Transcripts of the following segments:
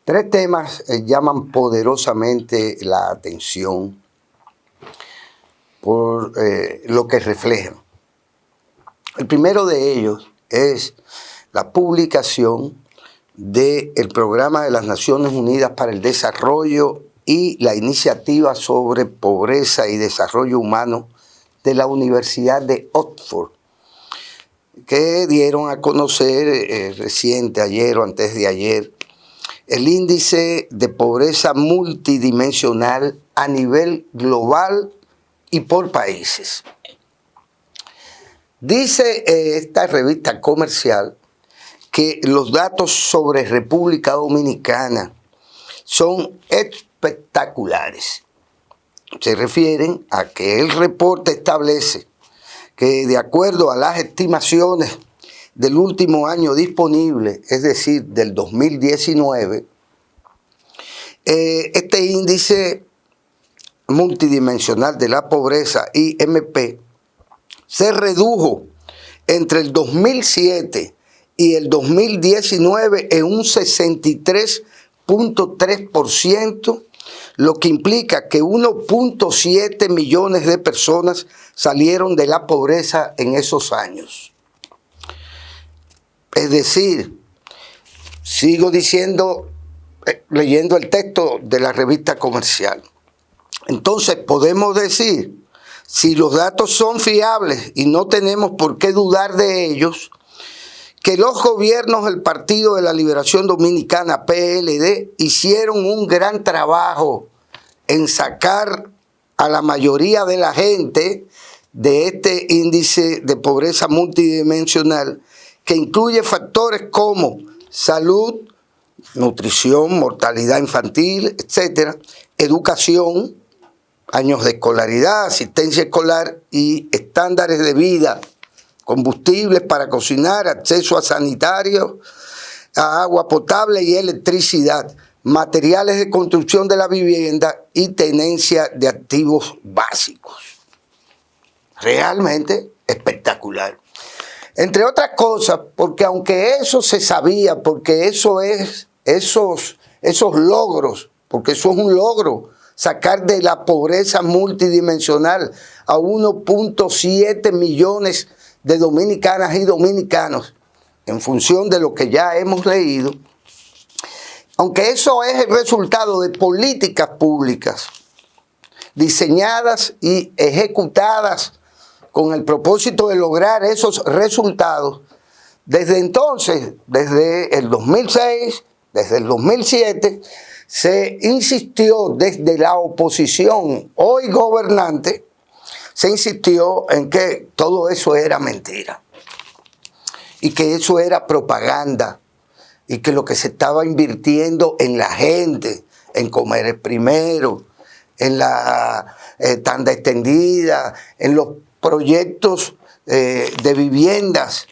Tres temas llaman poderosamente la atención por lo que reflejan. El primero de ellos es la publicación del Programa de las Naciones Unidas para el Desarrollo y la iniciativa sobre pobreza y desarrollo humano de la Universidad de Oxford, que dieron a conocer reciente, ayer o antes de ayer, el índice de pobreza multidimensional a nivel global y por países. Dice esta revista comercial que los datos sobre República Dominicana son espectaculares. Se refieren a que el reporte establece que de acuerdo a las estimaciones del último año disponible, es decir, del 2019, este índice multidimensional de la pobreza, IMP, se redujo entre el 2007 y el 2019 en un 63.3%, lo que implica que 1.7 millones de personas salieron de la pobreza en esos años. Es decir, sigo diciendo, leyendo el texto de la revista comercial. Entonces podemos decir, si los datos son fiables y no tenemos por qué dudar de ellos, que los gobiernos del Partido de la Liberación Dominicana, PLD, hicieron un gran trabajo en sacar a la mayoría de la gente de este índice de pobreza multidimensional, que incluye factores como salud, nutrición, mortalidad infantil, etcétera, educación, años de escolaridad, asistencia escolar y estándares de vida, combustibles para cocinar, acceso a sanitarios, a agua potable y electricidad, materiales de construcción de la vivienda y tenencia de activos básicos. Realmente espectacular. Entre otras cosas, porque aunque eso se sabía, porque eso es esos logros, porque eso es un logro, sacar de la pobreza multidimensional a 1.7 millones de dominicanas y dominicanos, en función de lo que ya hemos leído, aunque eso es el resultado de políticas públicas diseñadas y ejecutadas con el propósito de lograr esos resultados, desde entonces, desde el 2006, desde el 2007, se insistió desde la oposición, hoy gobernante, se insistió en que todo eso era mentira y que eso era propaganda y que lo que se estaba invirtiendo en la gente, en comer primero, en la tanda extendida, en los proyectos de viviendas,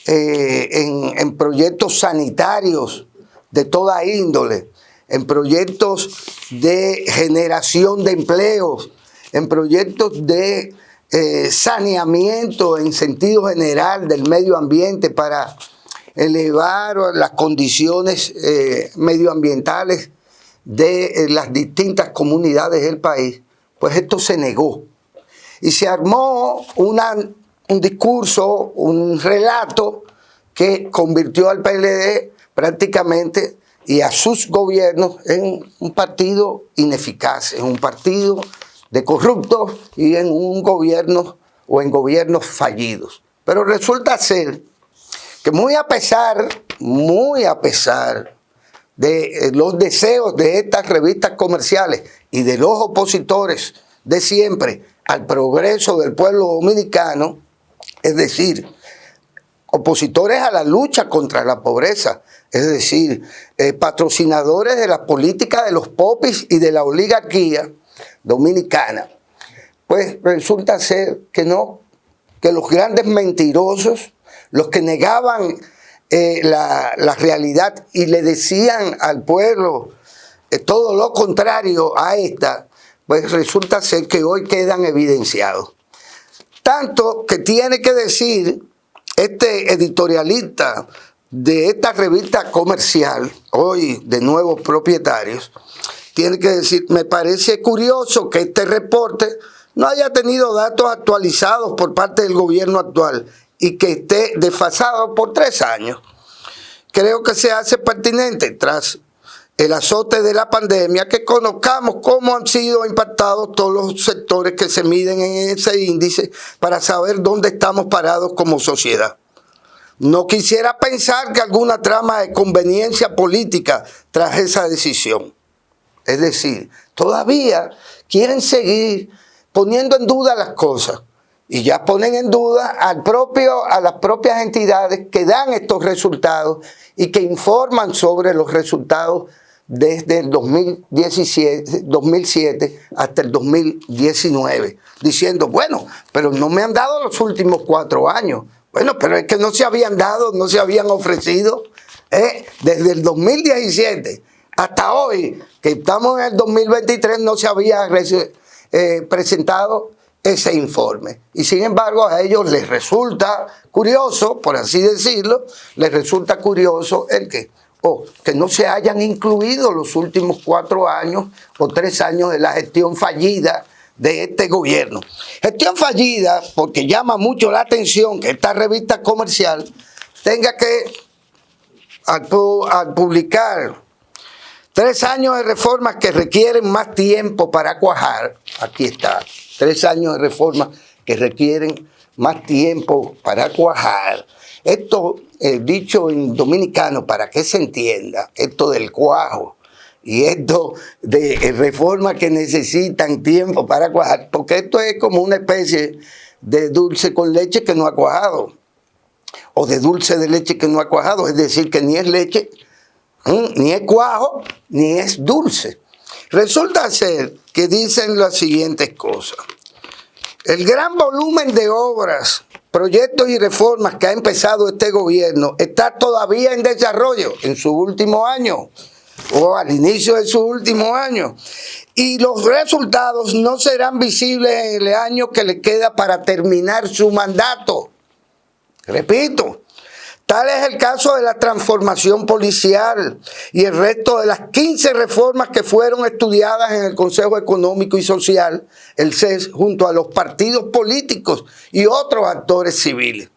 en proyectos sanitarios de toda índole, en proyectos de generación de empleos, en proyectos de saneamiento en sentido general del medio ambiente para elevar las condiciones medioambientales de las distintas comunidades del país, pues esto se negó. Y se armó un discurso, un relato que convirtió al PLD prácticamente y a sus gobiernos en un partido ineficaz, en un partido de corruptos y en un gobierno o en gobiernos fallidos. Pero resulta ser que muy a pesar de los deseos de estas revistas comerciales y de los opositores de siempre al progreso del pueblo dominicano, es decir, opositores a la lucha contra la pobreza, es decir, patrocinadores de la política de los popis y de la oligarquía dominicana, pues resulta ser que no, que los grandes mentirosos, los que negaban la realidad y le decían al pueblo todo lo contrario a esta, pues resulta ser que hoy quedan evidenciados. Tanto que tiene que decir este editorialista de esta revista comercial, hoy de nuevos propietarios, tiene que decir, me parece curioso que este reporte no haya tenido datos actualizados por parte del gobierno actual y que esté desfasado por 3 años. Creo que se hace pertinente tras el azote de la pandemia que conozcamos cómo han sido impactados todos los sectores que se miden en ese índice para saber dónde estamos parados como sociedad. No quisiera pensar que alguna trama de conveniencia política tras esa decisión. Es decir, todavía quieren seguir poniendo en duda las cosas y ya ponen en duda a las propias entidades que dan estos resultados y que informan sobre los resultados desde el 2007 hasta el 2019, diciendo, bueno, pero no me han dado los últimos 4 años. Bueno, pero es que no se habían dado, no se habían ofrecido. Desde el 2017 hasta hoy, que estamos en el 2023, no se había presentado ese informe. Y sin embargo, a ellos les resulta curioso, por así decirlo, les resulta curioso que no se hayan incluido los últimos 4 años o 3 años de la gestión fallida de este gobierno. Gestión fallida porque llama mucho la atención que esta revista comercial tenga que, al publicar 3 años de reformas que requieren más tiempo para cuajar, aquí está, 3 años de reformas que requieren más tiempo para cuajar. Esto, dicho en dominicano, para que se entienda, esto del cuajo, y esto de reformas que necesitan tiempo para cuajar, porque esto es como una especie de dulce con leche que no ha cuajado, o de dulce de leche que no ha cuajado, es decir, que ni es leche, ni es cuajo, ni es dulce. Resulta ser que dicen las siguientes cosas. El gran volumen de obras, proyectos y reformas que ha empezado este gobierno está todavía en desarrollo en su último año, o al inicio de su último año, y los resultados no serán visibles en el año que le queda para terminar su mandato. Repito, tal es el caso de la transformación policial y el resto de las 15 reformas que fueron estudiadas en el Consejo Económico y Social, el CES, junto a los partidos políticos y otros actores civiles.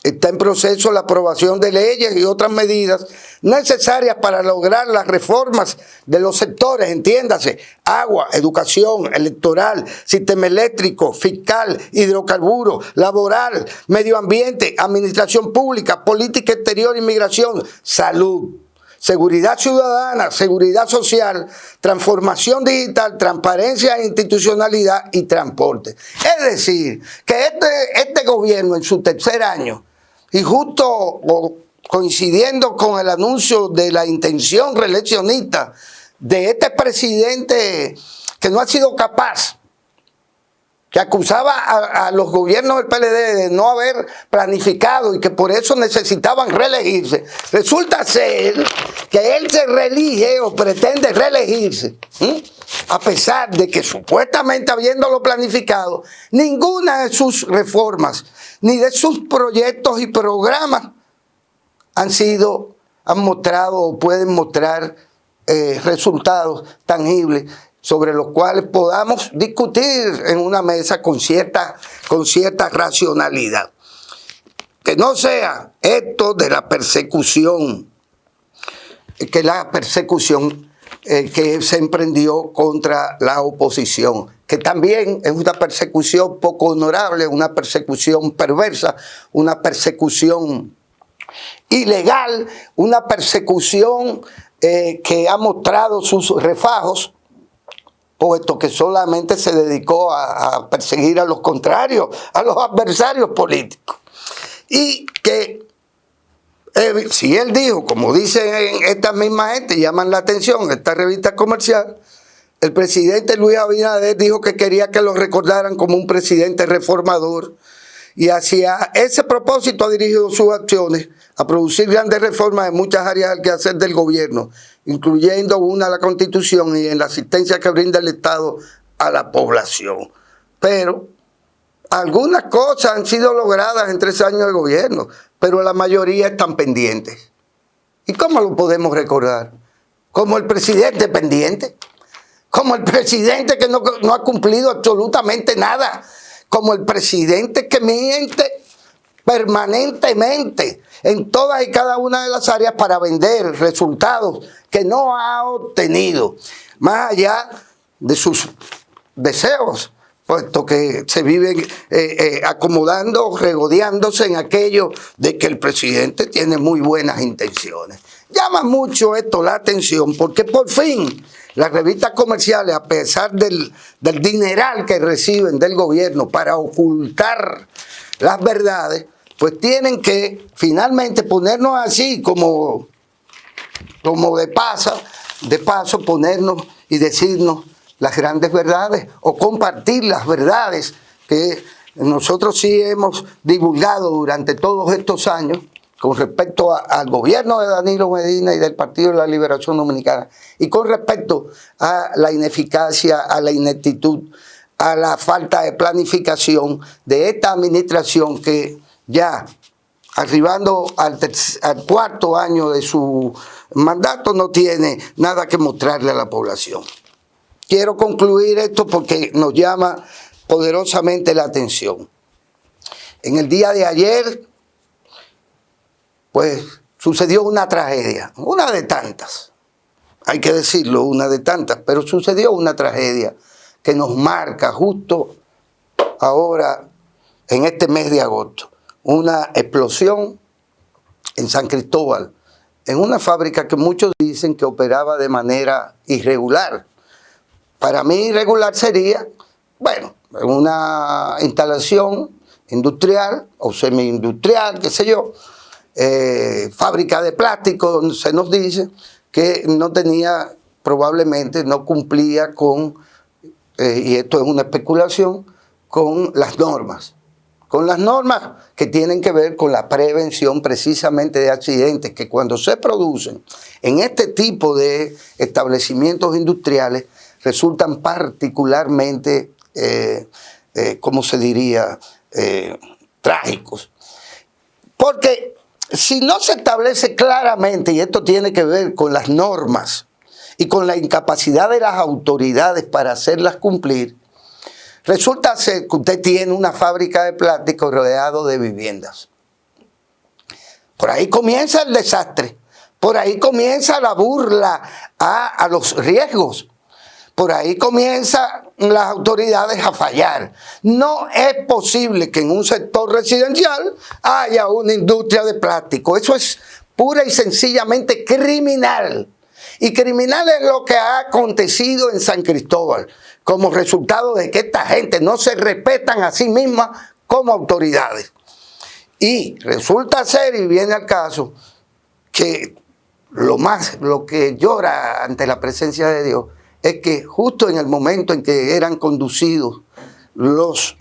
Está en proceso la aprobación de leyes y otras medidas necesarias para lograr las reformas de los sectores, entiéndase, agua, educación, electoral, sistema eléctrico, fiscal, hidrocarburos, laboral, medio ambiente, administración pública, política exterior, inmigración, salud, seguridad ciudadana, seguridad social, transformación digital, transparencia e institucionalidad y transporte. Es decir, que este gobierno en su 3er año, y justo coincidiendo con el anuncio de la intención reeleccionista de este presidente que no ha sido capaz, que acusaba a los gobiernos del PLD de no haber planificado y que por eso necesitaban reelegirse, resulta ser que él se reelige o pretende reelegirse, a pesar de que supuestamente habiéndolo planificado, ninguna de sus reformas ni de sus proyectos y programas han mostrado o pueden mostrar resultados tangibles sobre los cuales podamos discutir en una mesa con cierta racionalidad. Que no sea esto de la persecución, que la persecución que se emprendió contra la oposición, que también es una persecución poco honorable, una persecución perversa, una persecución ilegal, una persecución que ha mostrado sus refajos, puesto que solamente se dedicó a perseguir a los contrarios, a los adversarios políticos. Y que si él dijo, como dicen esta misma gente, llaman la atención, esta revista comercial, el presidente Luis Abinader dijo que quería que lo recordaran como un presidente reformador y hacia ese propósito ha dirigido sus acciones a producir grandes reformas en muchas áreas del quehacer del gobierno, incluyendo una a la Constitución y en la asistencia que brinda el Estado a la población. Pero algunas cosas han sido logradas en 3 años de gobierno, pero la mayoría están pendientes. ¿Y cómo lo podemos recordar? Como el presidente pendiente, como el presidente que no ha cumplido absolutamente nada, como el presidente que miente permanentemente en todas y cada una de las áreas para vender resultados que no ha obtenido, más allá de sus deseos, puesto que se viven acomodando, regodeándose en aquello de que el presidente tiene muy buenas intenciones. Llama mucho esto la atención porque por fin las revistas comerciales, a pesar del dineral que reciben del gobierno para ocultar las verdades, pues tienen que finalmente ponernos así como de paso ponernos y decirnos las grandes verdades o compartir las verdades que nosotros sí hemos divulgado durante todos estos años con respecto al gobierno de Danilo Medina y del Partido de la Liberación Dominicana y con respecto a la ineficacia, a la ineptitud, a la falta de planificación de esta administración que ya arribando al cuarto año de su mandato no tiene nada que mostrarle a la población. Quiero concluir esto porque nos llama poderosamente la atención. En el día de ayer, pues sucedió una tragedia, una de tantas, hay que decirlo, una de tantas, pero sucedió una tragedia que nos marca justo ahora en este mes de agosto. Una explosión en San Cristóbal, en una fábrica que muchos dicen que operaba de manera irregular. Para mí irregular sería, bueno, una instalación industrial o semi-industrial, qué sé yo, fábrica de plástico, se nos dice que no tenía, probablemente no cumplía con, y esto es una especulación, con las normas que tienen que ver con la prevención precisamente de accidentes que cuando se producen en este tipo de establecimientos industriales resultan particularmente, ¿cómo se diría?, trágicos. Porque si no se establece claramente, y esto tiene que ver con las normas y con la incapacidad de las autoridades para hacerlas cumplir, resulta ser que usted tiene una fábrica de plástico rodeado de viviendas. Por ahí comienza el desastre, por ahí comienza la burla a los riesgos. Por ahí comienzan las autoridades a fallar. No es posible que en un sector residencial haya una industria de plástico. Eso es pura y sencillamente criminal. Y criminal es lo que ha acontecido en San Cristóbal, como resultado de que esta gente no se respetan a sí misma como autoridades. Y resulta ser, y viene al caso, que lo que llora ante la presencia de Dios es que justo en el momento en que eran conducidos los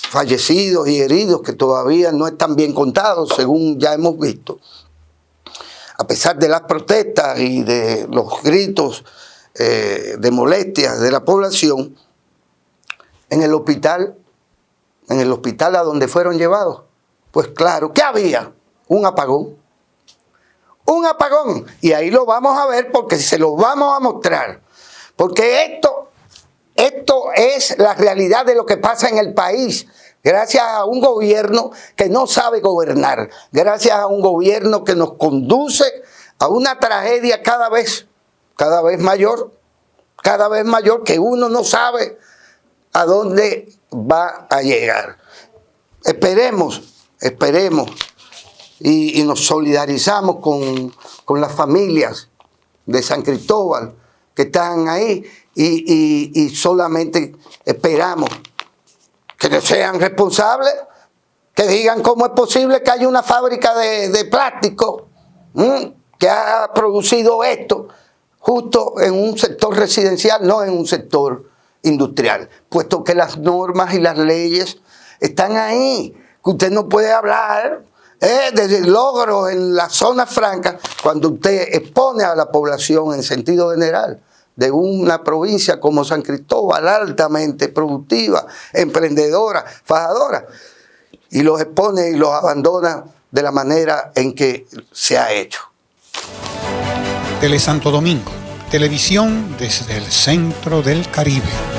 fallecidos y heridos, que todavía no están bien contados, según ya hemos visto, a pesar de las protestas y de los gritos de molestias de la población, en el hospital a donde fueron llevados, pues claro, ¿qué había? Un apagón. Un apagón, y ahí lo vamos a ver porque se lo vamos a mostrar, porque esto es la realidad de lo que pasa en el país, gracias a un gobierno que no sabe gobernar, gracias a un gobierno que nos conduce a una tragedia cada vez mayor, que uno no sabe a dónde va a llegar. Esperemos, y nos solidarizamos con las familias de San Cristóbal que están ahí y solamente esperamos que sean responsables, que digan cómo es posible que haya una fábrica de plástico que ha producido esto justo en un sector residencial, no en un sector industrial, puesto que las normas y las leyes están ahí, que usted no puede hablar de logros en las zonas francas cuando usted expone a la población en sentido general de una provincia como San Cristóbal, altamente productiva, emprendedora, fajadora, y los expone y los abandona de la manera en que se ha hecho. Tele Santo Domingo, televisión desde el centro del Caribe.